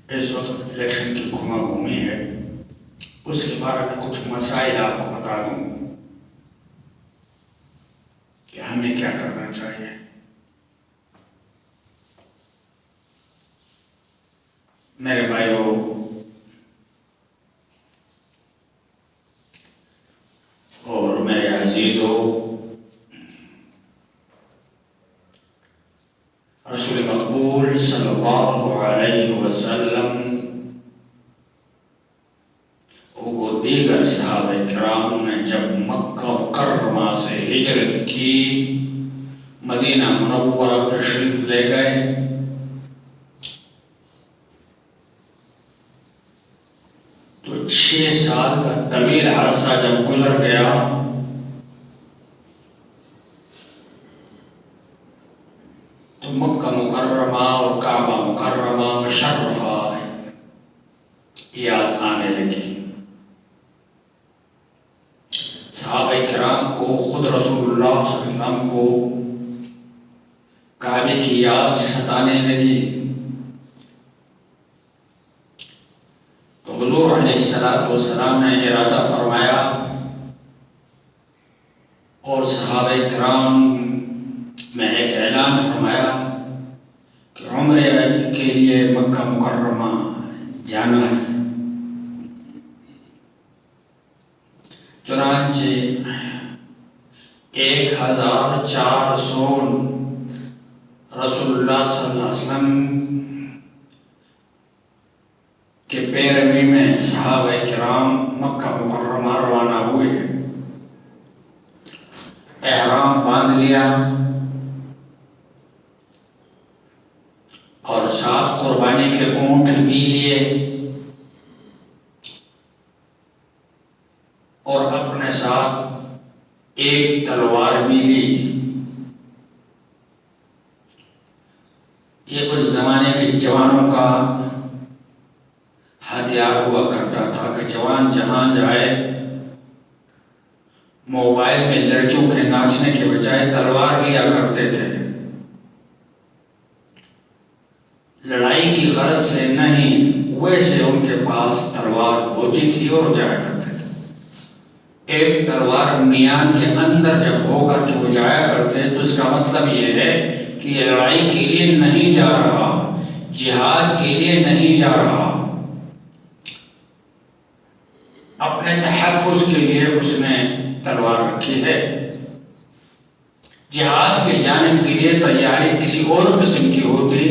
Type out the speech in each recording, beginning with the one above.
اس وقت الیکشن کی گھما گھومی ہے، اس کے بارے میں کچھ مسائل آپ کو بتا دوں کہ ہمیں کیا کرنا چاہیے۔ میرے بھائیوں، اور میرے عزیزوں، رسول مقبول صلی اللہ علیہ وسلم وہ دیگر صحابہ کرام نے جب مکہ مکرمہ سے ہجرت کی، مدینہ منورہ تشریف لے گئے، تو 6 سال کا طویل عرصہ جب گزر گیا تو مکہ مکرمہ اور کعبہ مکرمہ مشرفہ یاد آنے لگی۔ صحابہ کرام کو، خود رسول اللہ صلی اللہ علیہ وسلم کو کعبے کی یاد ستانے لگی۔ تو حضور علیہ السلام نے ارادہ فرمایا اور صحابہ کرام میں ایک اعلان فرمایا کہ عمرے کے لیے مکہ مکرمہ جانا ہے۔ چنانچہ 1400 رسول اللہ صلی اللہ علیہ وسلم کے پیروی میں صحابہ کرام مکہ مکرمہ روانہ ہوئے، احرام باندھ لیا اور ساتھ قربانی کے اونٹ بھی لیے اور اپنے ساتھ ایک تلوار بھی لی۔ یہ اس زمانے کے جوانوں کا ہتھیار ہوا کرتا تھا کہ جوان جہاں جائے موبائل میں لڑکیوں کے ناچنے کے بجائے تلوار لیا کرتے تھے۔ لڑائی کی غرض سے نہیں، ویسے ان کے پاس تلوار ہوتی تھی اور جایا کرتے تھے۔ ایک تلوار میان کے اندر جب ہو کر کے وہ جایا کرتے تو اس کا مطلب یہ ہے کہ یہ لڑائی کے لیے نہیں جا رہا، جہاد کے لیے نہیں جا رہا، اپنے تحفظ کے لیے اس نے تلوار رکھی ہے۔ جہاد کے جانے کے لیے تیاری کسی اور قسم کی ہوتی،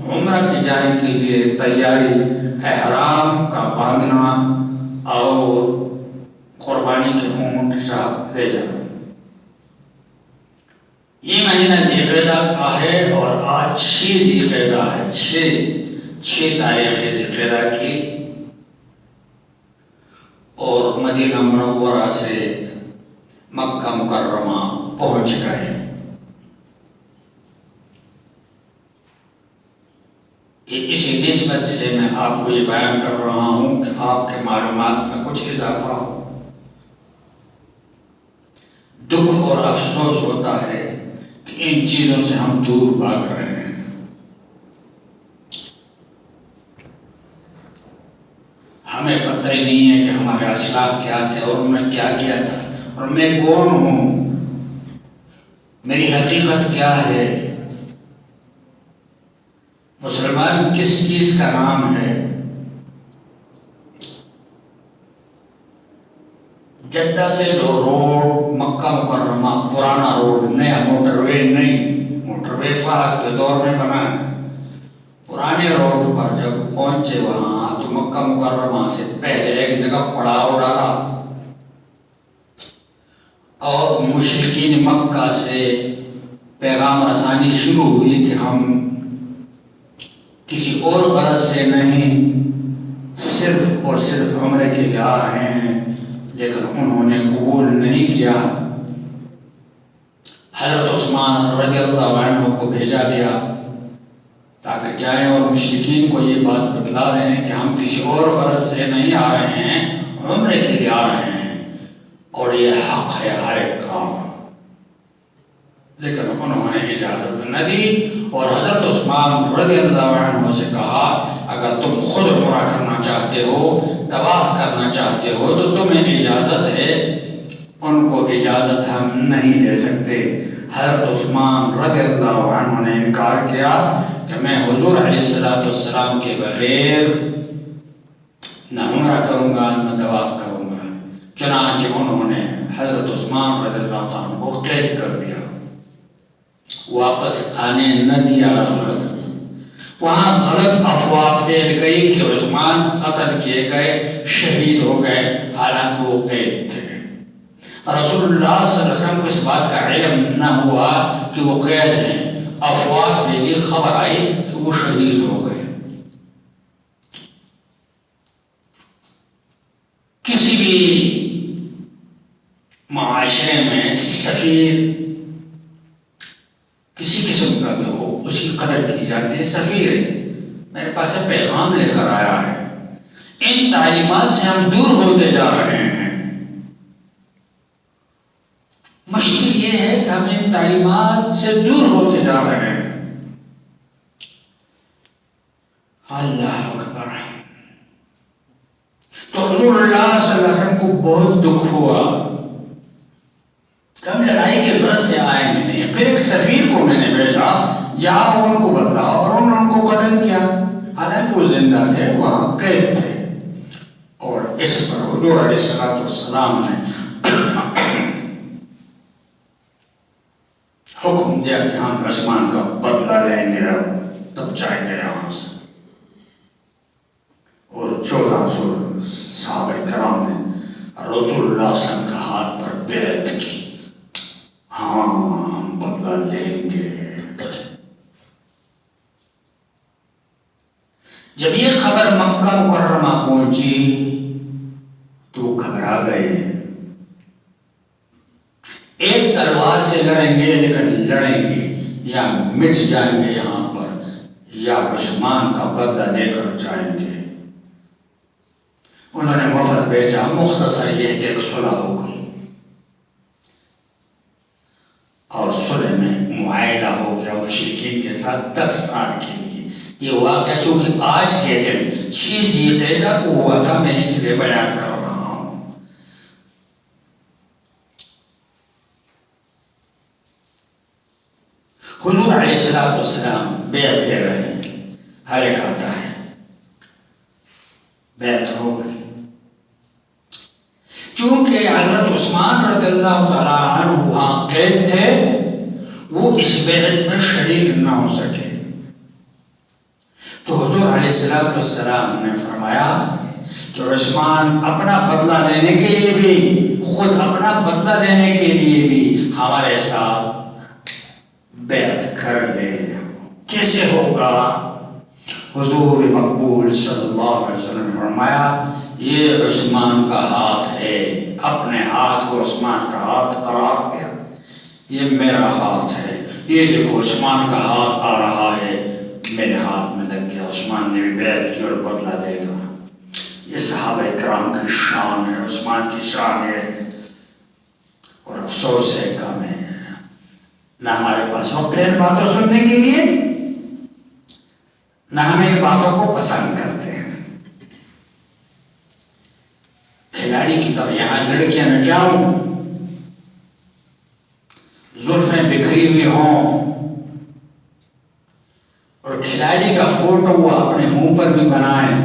عمرہ کے جانے کے لیے تیاری احرام کا باندھنا اور قربانی کے اونٹ ساتھ لے جانا۔ یہ مہینہ ذی القعدہ کا ہے اور آج 6 ذی القعدہ ہے، 6 تاریخ ذی القعدہ کی، اور مدینہ منورہ سے مکہ مکرمہ پہنچ گئے۔ اسی نسبت سے میں آپ کو یہ بیان کر رہا ہوں کہ آپ کے معلومات میں کچھ اضافہ ہو۔ دکھ اور افسوس ہوتا ہے کہ ان چیزوں سے ہم دور بھاگ رہے ہیں۔ ہمیں پتہ ہی نہیں ہے کہ ہمارے اسلاف کیا تھے اور انہوں نے کیا کیا تھا، اور میں کون ہوں، میری حقیقت کیا ہے، مسلمان کس چیز کا نام ہے۔ جدہ سے جو روڈ مکہ مکرمہ پرانا روڈ، نیا موٹر وے نہیں، موٹر وے فہد کے دور میں بنا ہے، پرانے روڈ پر جب پہنچے وہاں تو مکہ مکرمہ سے پہلے ایک جگہ پڑاؤ ڈالا اور مشرکین مکہ سے پیغام رسانی شروع ہوئی کہ ہم کسی اور غرض سے نہیں، صرف اور صرف عمرے کے لیے آ رہے ہیں، لیکن انہوں نے قبول نہیں کیا۔ حضرت عثمان رضی اللہ عنہ کو بھیجا گیا تاکہ جائیں اور مشرکین کو یہ بات بتلا دیں کہ ہم کسی اور غرض سے نہیں آ رہے ہیں، عمرے کے لیے آ رہے ہیں اور یہ حق ہے ہر ایک کا، لیکن انہوں نے اجازت نہ دی اور حضرت عثمان رضی اللہ عنہ سے کہا اگر تم خود عمرہ کرنا چاہتے ہو، طواف کرنا چاہتے ہو تو تمہیں اجازت ہے، ان کو اجازت ہم نہیں دے سکتے۔ حضرت عثمان رضی اللہ عنہ نے انکار کیا کہ میں حضور علیہ السلام کے بغیر نہ عمرہ کروں گا نہ طواف کروں گا۔ چنانچہ انہوں نے حضرت عثمان رضی اللہ عنہ کو قید کر دیا، واپس آنے نہ دیا۔ رسول اللہ وہاں غلط افواہ پھیل گئی کہ عثمان قتل کیے گئے، شہید ہو گئے، حالانکہ وہ قید تھے۔ رسول اللہ صلی اللہ علیہ وسلم کو اس بات کا علم نہ ہوا کہ وہ قید ہیں، افواہ پھیلی، خبر آئی کہ وہ شہید ہو گئے۔ کسی بھی معاشرے میں سفیر کسی قسم کا بھی ہو، اس کی قدر کی جاتی ہے۔ سفیر ہے، میرے پاس پیغام لے کر آیا ہے، ان تعلیمات سے ہم دور ہوتے جا رہے ہیں۔ مشکل یہ ہے کہ ہم ان تعلیمات سے دور ہوتے جا رہے ہیں۔ اللہ اکبر۔ تو رسول اللہ صلی اللہ علیہ وسلم کو بہت دکھ ہوا کہ ہم لڑائی کے غرض سے آئے نہیں۔ پھر ایک سفیر کو میں نے بھیجا، جاؤ ان کو بتلاؤ، اور انہوں نے ان کو قتل کیا، حالانکہ وہ زندہ تھے، وہاں قید تھے۔ اور اس پر حضور علیہ السلام نے حکم دیا کہ ہم عثمان کا بدلہ لیں گے، تب جائیں گے یہاں سے۔ اور 1400 صحابہ کرام نے رسول اللہ صلی اللہ علیہ وسلم کا ہاتھ پر بیعت کی، ہاں ہم بدلہ لیں گے۔ جب یہ خبر مکہ مکرمہ پہنچی تو وہ گھبرا گئے۔ ایک تلوار سے لڑیں گے، لیکن لڑیں گے یا مٹ جائیں گے یہاں پر، یا عثمان کا بدلہ لے کر جائیں گے۔ انہوں نے وفد بھیجا، مختصر یہ کہ ایک صلح ہو گئی، اور صلح میں معاہدہ ہو گیا مشرکین کے ساتھ 10 سال کے لیے۔ یہ واقعہ چونکہ آج کے دن 6 ذی القعدہ کو ہوا تھا، میں اس لیے بیان کر رہا ہوں۔ حضور علیہ السلام بیعت لے رہے ہیں، ہر ایک آتا ہے، بیعت ہو گئی۔ چونکہ حضرت عثمان رضی اللہ تعالیٰ عنہ وہاں قید تھے، وہ اس بیعت میں شریک نہ ہو سکے، تو حضور علیہ السلام نے فرمایا کہ عثمان اپنا بدلہ لینے کے لیے بھی، خود اپنا بدلہ لینے کے لیے بھی ہمارے ساتھ بیعت کر لے۔ کیسے ہوگا؟ حضور مقبول صلی اللہ علیہ وسلم نے فرمایا یہ عثمان کا ہاتھ ہے، اپنے ہاتھ کو عثمان کا ہاتھ قرار دیا، یہ میرا ہاتھ ہے، یہ دیکھو عثمان کا ہاتھ آ رہا ہے، میرے ہاتھ میں لگ گیا۔ عثمان نے بھی بیعت کی اور بدلہ دے گا۔ یہ صحابہ کرام کی شان ہے، عثمان کی شان ہے، اور افسوس ہے کہ ہمیں نہ ہمارے پاس وقت ہے ان باتوں سننے کے لیے، نہ ہم ان باتوں کو پسند کرتے ہیں۔ کھلاڑی کی طرح یہاں لڑکیاں نہ جاؤں، زلفیں بکھری ہوئی ہوں، اور کھلاڑی کا فوٹو وہ اپنے منہ پر بھی بنائیں،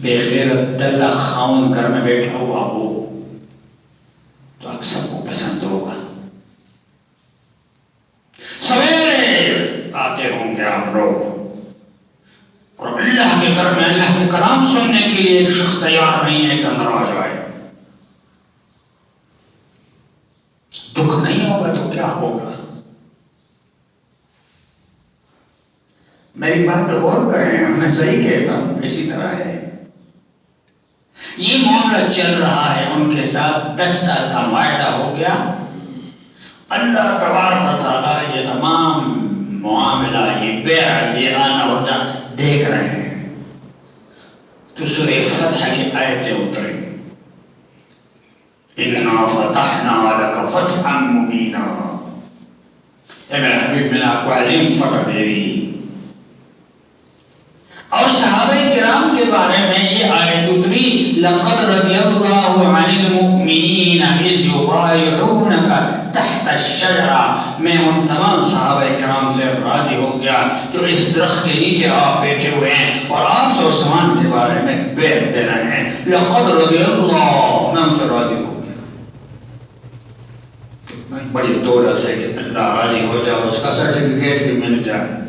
بے غیرت دلہ خاون گھر میں بیٹھا ہوا ہو، تو اب سب کو پسند ہوگا۔ سویرے آتے ہوں گے آپ لوگ، اور اللہ کے گھر میں اللہ کے کلام سننے کے لیے ایک شخص تیار نہیں ہے کہ اندر آ جائے۔ دکھ نہیں ہوگا تو کیا ہوگا؟ میری بات پہ غور کریں، میں صحیح کہتا ہوں، اسی طرح ہے۔ یہ معاملہ چل رہا ہے ان کے ساتھ، 10 سال کا معاہدہ ہو گیا۔ اللہ تبارک و تعالیٰ یہ تمام معاملہ، یہ بیعت، یہ آنا ہوتا دیکھ رہے ہیں، تو سورہ فتح کی آیتیں اتری، اِنَّا فَتَحْنَا لَكَ فَتْحًا مُبِينًا۔ اے میرے حبیب، میں نے آپ کو عظیم فتح دے دی، اور صحابہ کرام کے بارے میں یہ آیت اتری لقد رضی اللہ عن المؤمنین اذ یبایعونک تحت الشجرہ، میں ان تمام صحابہ کرام سے راضی ہو گیا جو اس درخت کے نیچے آپ بیٹھے ہوئے ہیں اور آپ سے عثمان کے بارے میں بیعت دے رہے ہیں. لقد رضی اللہ، میں ان سے راضی ہو گیا. کتنی بڑی دولت ہے کہ اللہ راضی ہو جائے اور اس کا سرٹیفکیٹ بھی مل جائے،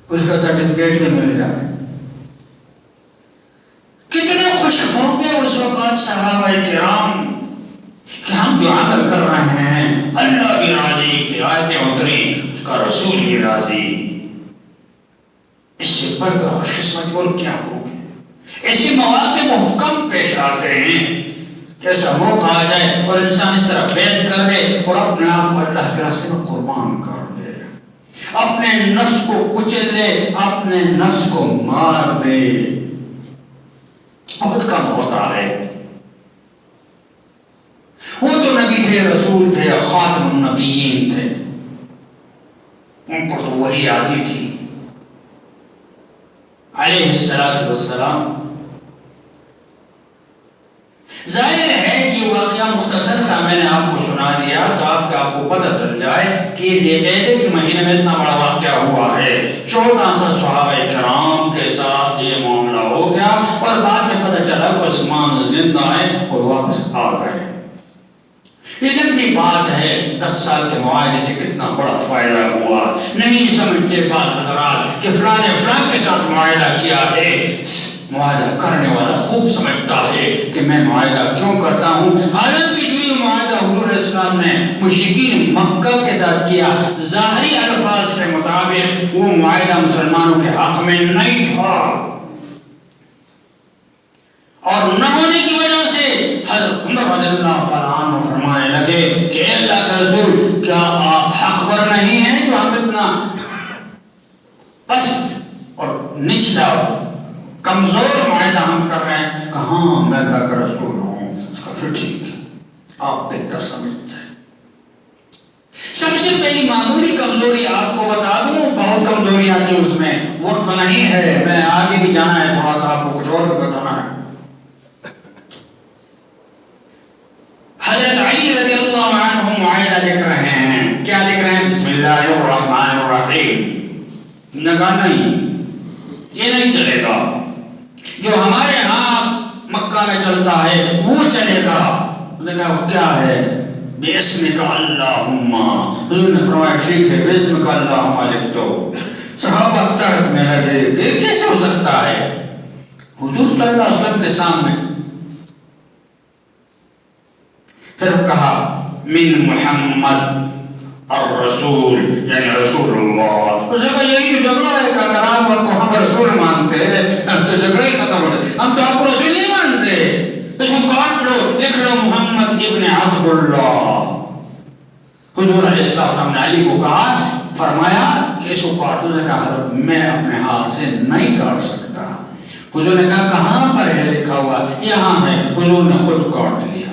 اس کا سرٹیفکیٹ بھی مل جائے. کتنے خوش ہوں گے اس وقت صحابہ کرام کہ ہم جو عمل کر رہے ہیں اللہ بھی راضی، کی آیتیں اتری، اس کا رسول بھی راضی. اس سے بڑھ کر خوش قسمت اور کیا ہوگی؟ ایسے مواقع محکم پیش آتے ہیں کہ ایسا موقع آ جائے اور انسان اس طرح بیعت کر دے اور اپنے آپ اللہ کے راستے میں قربان کر دے، اپنے نفس کو کچل دے، اپنے نفس کو مار دے. بہت کم ہوتا ہے. وہ تو نبی تھے، رسول تھے، خاتم النبیین تھے، ان پر تو وہی آتی تھی علیہ السلام. ظاہر ہے یہ واقعہ مختصر سا میں نے آپ کو سنا دیا تو آپ کو پتہ چل جائے کہ ذوالقعدہ کے مہینے میں اتنا بڑا واقعہ ہوا ہے. 14 صحابہ کرام کے ساتھ یہ معاملہ ہو گیا اور بعد میں پتہ چلا کہ عثمان زندہ ہیں اور واپس آ گئے. یہ لمبی بات ہے. 10 سال کے معاہدے سے کتنا بڑا فائدہ ہوا نہیں سمجھتے بعض حضرات کہ فلاں نے فلاں کے ساتھ معاہدہ کیا ہے. معاہدہ کرنے والا خوب سمجھتا ہے کہ میں معاہدہ کیوں کرتا ہوں. حالانکہ جو یہ معاہدہ حضور اسلام نے مشرکین مکہ کے ساتھ کیا ظاہری الفاظ کے مطابق وہ معاہدہ مسلمانوں کے حق میں نہیں تھا اور نہ ہونے کی وجہ سے حضرت عمر رضی اللہ تعالیٰ عنہ فرمانے لگے کہ اے اللہ کا رسول کیا آپ حق پر نہیں ہیں جو ہم اتنا پست اور نچلا کمزور معاہدہ ہم کر رہے ہیں؟ کہ ہاں میں اللہ کا رسول ہوں. اس کا پھر ٹھیک ہے، آپ بہتر سمجھتے ہیں. سب سے پہلی معمولی کمزوری آپ کو بتا دوں، بہت کمزوریاں تھی اس میں، وقت نہیں ہے، میں آگے بھی جانا ہے، تھوڑا سا آپ کو کچھ اور بھی بتانا ہے. حضرت علی رضی اللہ عنہ معاہدہ لکھ رہے ہیں. کیا لکھ رہے ہیں؟ بسم اللہ الرحمن الرحیم. نگا نہیں، یہ نہیں چلے گا. جو ہمارے ہاں مکہ میں چلتا ہے وہ چلے گا. انہوں نے کہا کیا ہے؟ بِاسْمِكَ اللہم. حضور نے فرمایا ٹھیک ہے، بِاسْمِكَ اللہم لکھ دو. صحابہ تڑپنے لگے کہ کیسے ہو سکتا ہے؟ حضور صلی اللہ علیہ وسلم کے سامنے. پھر کہا من محمد الرسول، یعنی رسول اللہ. اس نے کہا یہی تو جھگڑا ہے کہ اگر آپ کو ہم رسول مانتے تو جھگڑا ہی ختم ہو جائے. ہم تو آپ کو رسول نہیں مانتے. اس کو کاٹ لو، لکھ لو محمد ابن عبداللہ. حضور علیہ السلام نے علی کو کہا، فرمایا کہ اس کو کاٹ دو. نے کہا حضرت میں اپنے ہاتھ سے نہیں کاٹ سکتا. حضور نے کہا کہاں پر ہے لکھا ہوا؟ یہاں ہے. حضور نے خود کاٹ لیا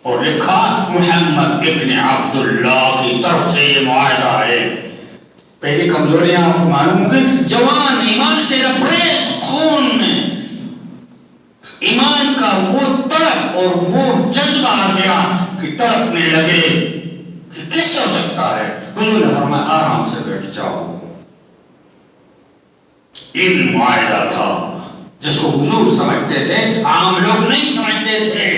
اور لکھا محمد ابن عبداللہ کی طرف سے یہ معاہدہ ہے. پہلی کمزوریاں آپ کو معلوم ہوگی. جوان ایمان سے لبریز خون میں ایمان کا وہ تڑپ اور وہ جذبہ آ گیا کہ تڑپنے لگے کہ کیسے ہو سکتا ہے. حضور نے فرمایا آرام سے بیٹھ جاؤ. ایک معاہدہ تھا جس کو حضور سمجھتے تھے، عام لوگ نہیں سمجھتے تھے،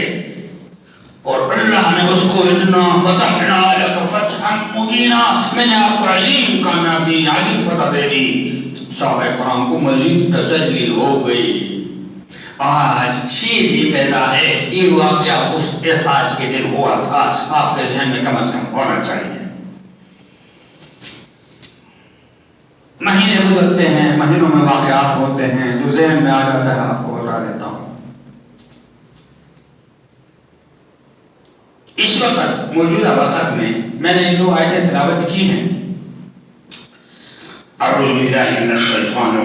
اور اللہ نے اس کو اتنا فتحنا لک فتحا مبینا، میں نے آپ کو عظیم کامیابی، عظیم فتح دے دی. صحابہ کرام کو مزید تسلی ہو گئی. آج چیز ہی پیدا ہے. یہ واقعہ اس آج کے دن ہوا تھا، آپ کے ذہن میں کم از کم ہونا چاہیے. مہینے گزرتے ہیں، مہینوں میں واقعات ہوتے ہیں، جو ذہن میں آ جاتا ہے آپ کو بتا دیتا ہوں. اس وقت موجودہ وقت میں نے جو آیتیں تلاوت کی ہیں، اعوذ باللہ من الشیطان